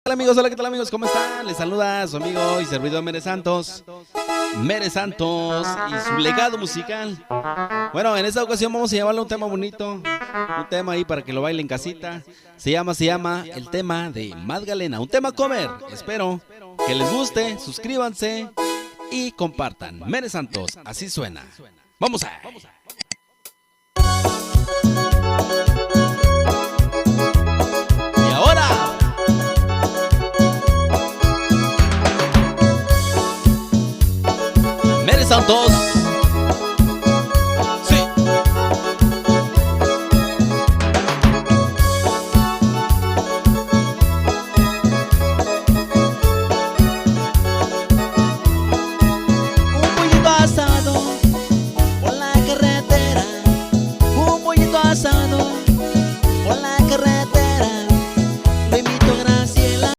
Hola amigos, hola, ¿qué tal amigos? ¿Cómo están? Les saluda su amigo y servidor Mere Santos. Mere Santos y su legado musical. Bueno, en esta ocasión vamos a llevarle un tema bonito, un tema ahí para que lo baile en casita. Se llama el tema de Magdalena, un tema cover. Espero que les guste, suscríbanse y compartan. Mere Santos, así suena. Vamos a... Y ahora... Mere Santos.